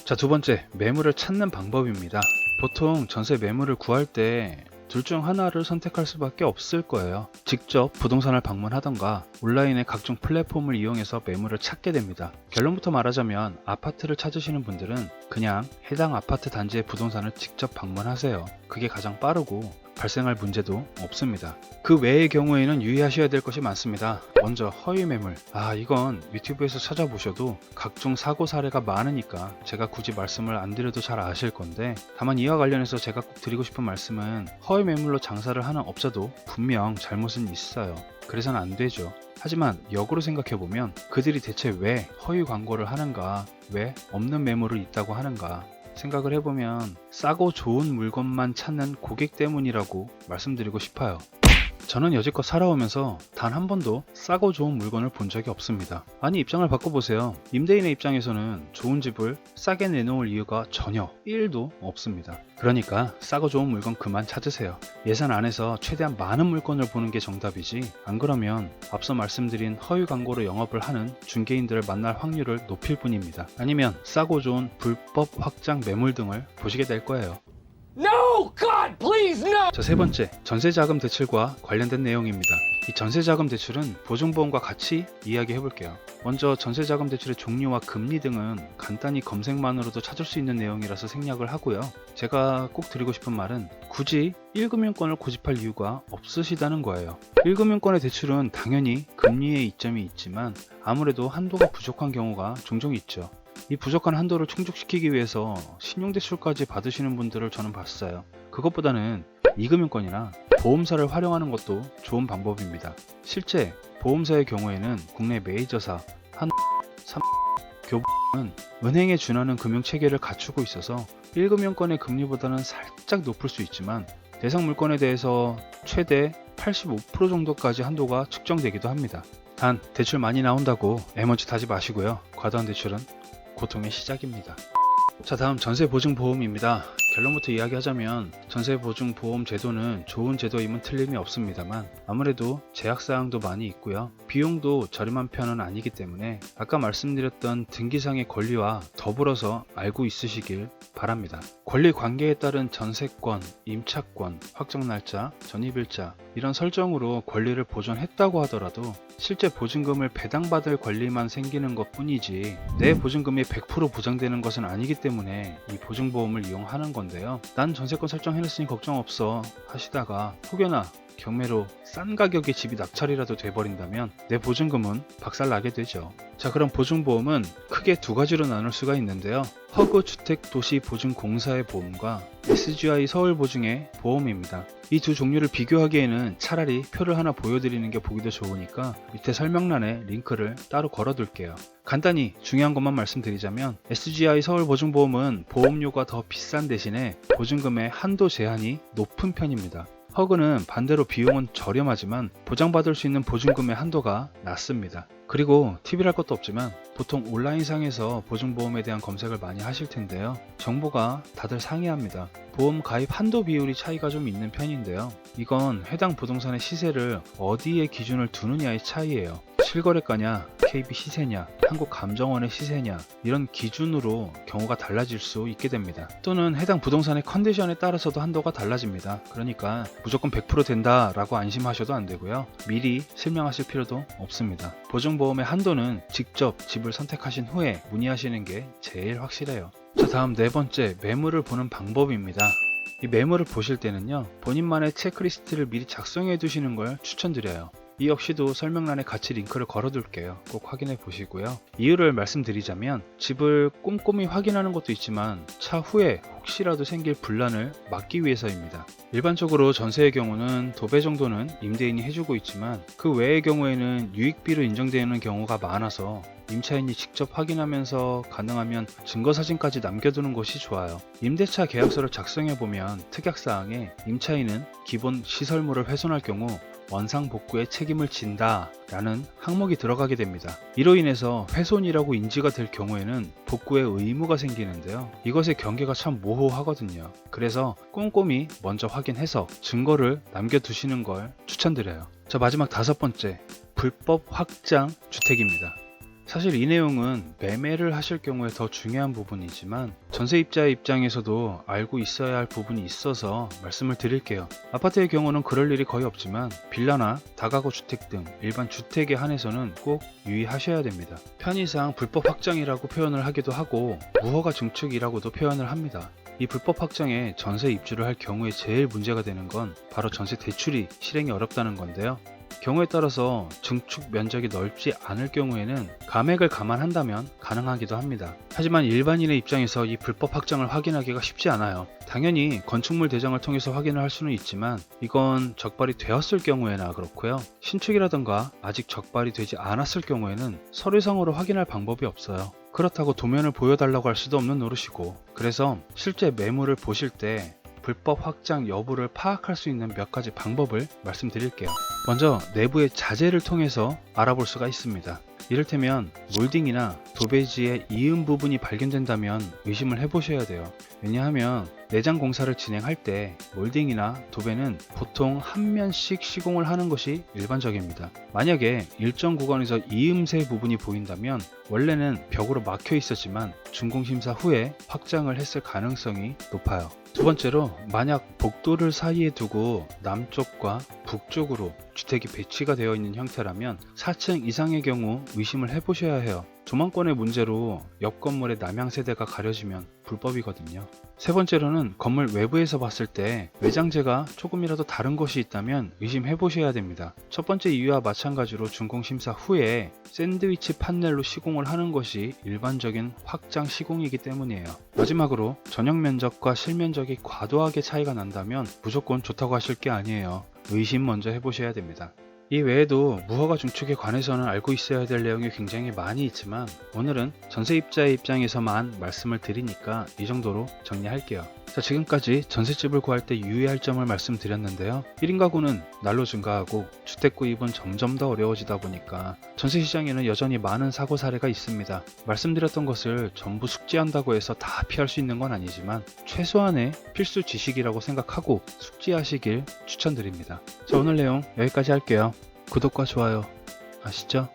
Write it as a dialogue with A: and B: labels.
A: 자, 두 번째, 매물을 찾는 방법입니다. 보통 전세 매물을 구할 때 둘 중 하나를 선택할 수밖에 없을 거예요. 직접 부동산을 방문하던가 온라인의 각종 플랫폼을 이용해서 매물을 찾게 됩니다. 결론부터 말하자면 아파트를 찾으시는 분들은 그냥 해당 아파트 단지의 부동산을 직접 방문하세요. 그게 가장 빠르고 발생할 문제도 없습니다. 그 외의 경우에는 유의하셔야 될 것이 많습니다. 먼저 허위 매물. 이건 유튜브에서 찾아보셔도 각종 사고 사례가 많으니까 제가 굳이 말씀을 안 드려도 잘 아실 건데, 다만 이와 관련해서 제가 꼭 드리고 싶은 말씀은 허위 매물로 장사를 하는 업자도 분명 잘못은 있어요. 그래서는 안 되죠. 하지만 역으로 생각해보면 그들이 대체 왜 허위 광고를 하는가, 왜 없는 매물을 있다고 하는가 생각을 해보면 싸고 좋은 물건만 찾는 고객 때문이라고 말씀드리고 싶어요. 저는 여지껏 살아오면서 단 한 번도 싸고 좋은 물건을 본 적이 없습니다. 아니, 입장을 바꿔보세요. 임대인의 입장에서는 좋은 집을 싸게 내놓을 이유가 전혀 1도 없습니다. 그러니까 싸고 좋은 물건 그만 찾으세요. 예산 안에서 최대한 많은 물건을 보는 게 정답이지, 안 그러면 앞서 말씀드린 허위 광고로 영업을 하는 중개인들을 만날 확률을 높일 뿐입니다. 아니면 싸고 좋은 불법 확장 매물 등을 보시게 될 거예요.
B: No! God, please, no!
A: 자, 세 번째, 전세자금 대출과 관련된 내용입니다. 이 전세자금 대출은 보증보험과 같이 이야기해 볼게요. 먼저 전세자금 대출의 종류와 금리 등은 간단히 검색만으로도 찾을 수 있는 내용이라서 생략을 하고요. 제가 꼭 드리고 싶은 말은 굳이 1금융권을 고집할 이유가 없으시다는 거예요. 1금융권의 대출은 당연히 금리의 이점이 있지만 아무래도 한도가 부족한 경우가 종종 있죠. 이 부족한 한도를 충족시키기 위해서 신용대출까지 받으시는 분들을 저는 봤어요. 그것보다는 2금융권이나 보험사를 활용하는 것도 좋은 방법입니다. 실제 보험사의 경우에는 국내 메이저사, 교보는 은행에 준하는 금융체계를 갖추고 있어서 1금융권의 금리보다는 살짝 높을 수 있지만 대상 물건에 대해서 최대 85% 정도까지 한도가 측정되기도 합니다. 단, 대출 많이 나온다고 에머지 타지 마시고요. 과도한 대출은 고통의 시작입니다. 자, 다음 전세보증보험입니다. 결론부터 이야기하자면 전세보증보험 제도는 좋은 제도임은 틀림이 없습니다만 아무래도 제약사항도 많이 있고요. 비용도 저렴한 편은 아니기 때문에 아까 말씀드렸던 등기상의 권리와 더불어서 알고 있으시길 바랍니다. 권리 관계에 따른 전세권, 임차권, 확정날짜, 전입일자 이런 설정으로 권리를 보존했다고 하더라도 실제 보증금을 배당받을 권리만 생기는 것 뿐이지 내 보증금이 100% 보장되는 것은 아니기 때문에 이 보증보험을 이용하는 건데요. 난 전세권 설정해놨으니 걱정 없어 하시다가 혹여나 경매로 싼 가격에 집이 낙찰이라도 돼버린다면 내 보증금은 박살나게 되죠. 자, 그럼 보증보험은 크게 두 가지로 나눌 수가 있는데요. 허그주택도시보증공사의 보험과 SGI 서울보증의 보험입니다. 이 두 종류를 비교하기에는 차라리 표를 하나 보여드리는 게 보기도 좋으니까 밑에 설명란에 링크를 따로 걸어둘게요. 간단히 중요한 것만 말씀드리자면 SGI 서울보증보험은 보험료가 더 비싼 대신에 보증금의 한도 제한이 높은 편입니다. 허그는 반대로 비용은 저렴하지만 보장받을 수 있는 보증금의 한도가 낮습니다. 그리고 팁이랄 것도 없지만 보통 온라인상에서 보증보험에 대한 검색을 많이 하실 텐데요. 정보가 다들 상이합니다. 보험 가입 한도 비율이 차이가 좀 있는 편인데요. 이건 해당 부동산의 시세를 어디에 기준을 두느냐의 차이예요. 실거래가냐, KB 시세냐, 한국감정원의 시세냐 이런 기준으로 경우가 달라질 수 있게 됩니다. 또는 해당 부동산의 컨디션에 따라서도 한도가 달라집니다. 그러니까 무조건 100% 된다라고 안심하셔도 안 되고요. 미리 실명하실 필요도 없습니다. 보증보험의 한도는 직접 집을 선택하신 후에 문의하시는 게 제일 확실해요. 자, 다음 네 번째, 매물을 보는 방법입니다. 이 매물을 보실 때는요, 본인만의 체크리스트를 미리 작성해 두시는 걸 추천드려요. 이 역시도 설명란에 같이 링크를 걸어둘게요. 꼭 확인해 보시고요. 이유를 말씀드리자면 집을 꼼꼼히 확인하는 것도 있지만 차후에 혹시라도 생길 분란을 막기 위해서입니다. 일반적으로 전세의 경우는 도배 정도는 임대인이 해주고 있지만 그 외의 경우에는 유익비로 인정되는 경우가 많아서 임차인이 직접 확인하면서 가능하면 증거사진까지 남겨두는 것이 좋아요. 임대차 계약서를 작성해보면 특약사항에 임차인은 기본 시설물을 훼손할 경우 원상복구의 책임을 진다 라는 항목이 들어가게 됩니다. 이로 인해서 훼손이라고 인지가 될 경우에는 복구의 의무가 생기는데요. 이것의 경계가 참 모호하거든요. 그래서 꼼꼼히 먼저 확인해서 증거를 남겨두시는 걸 추천드려요. 자, 마지막 다섯 번째, 불법 확장 주택입니다. 사실 이 내용은 매매를 하실 경우에 더 중요한 부분이지만 전세입자의 입장에서도 알고 있어야 할 부분이 있어서 말씀을 드릴게요. 아파트의 경우는 그럴 일이 거의 없지만 빌라나 다가구 주택 등 일반 주택에 한해서는 꼭 유의하셔야 됩니다. 편의상 불법 확장이라고 표현을 하기도 하고 무허가 증축이라고도 표현을 합니다. 이 불법 확장에 전세 입주를 할 경우에 제일 문제가 되는 건 바로 전세 대출이 실행이 어렵다는 건데요. 경우에 따라서 증축 면적이 넓지 않을 경우에는 감액을 감안한다면 가능하기도 합니다. 하지만 일반인의 입장에서 이 불법 확장을 확인하기가 쉽지 않아요. 당연히 건축물 대장을 통해서 확인을 할 수는 있지만 이건 적발이 되었을 경우에나 그렇고요. 신축이라던가 아직 적발이 되지 않았을 경우에는 서류상으로 확인할 방법이 없어요. 그렇다고 도면을 보여달라고 할 수도 없는 노릇이고, 그래서 실제 매물을 보실 때 불법 확장 여부를 파악할 수 있는 몇 가지 방법을 말씀드릴게요. 먼저 내부의 자재를 통해서 알아볼 수가 있습니다. 이를테면 몰딩이나 도배지의 이음 부분이 발견된다면 의심을 해보셔야 돼요. 왜냐하면 내장 공사를 진행할 때 몰딩이나 도배는 보통 한 면씩 시공을 하는 것이 일반적입니다. 만약에 일정 구간에서 이음새 부분이 보인다면 원래는 벽으로 막혀 있었지만 준공심사 후에 확장을 했을 가능성이 높아요. 두 번째로, 만약 복도를 사이에 두고 남쪽과 북쪽으로 주택이 배치가 되어 있는 형태라면 4층 이상의 경우 의심을 해보셔야 해요. 조망권의 문제로 옆 건물의 남향 세대가 가려지면 불법이거든요. 세 번째로는 건물 외부에서 봤을 때 외장재가 조금이라도 다른 것이 있다면 의심해 보셔야 됩니다. 첫 번째 이유와 마찬가지로 준공심사 후에 샌드위치 판넬로 시공을 하는 것이 일반적인 확장 시공이기 때문이에요. 마지막으로 전용 면적과 실면적이 과도하게 차이가 난다면 무조건 좋다고 하실 게 아니에요. 의심 먼저 해보셔야 됩니다. 이 외에도 무허가 중축에 관해서는 알고 있어야 될 내용이 굉장히 많이 있지만 오늘은 전세입자의 입장에서만 말씀을 드리니까 이 정도로 정리할게요. 자, 지금까지 전셋집을 구할 때 유의할 점을 말씀드렸는데요. 1인 가구는 날로 증가하고 주택 구입은 점점 더 어려워지다 보니까 전세 시장에는 여전히 많은 사고 사례가 있습니다. 말씀드렸던 것을 전부 숙지한다고 해서 다 피할 수 있는 건 아니지만 최소한의 필수 지식이라고 생각하고 숙지하시길 추천드립니다. 자, 오늘 내용 여기까지 할게요. 구독과 좋아요 아시죠?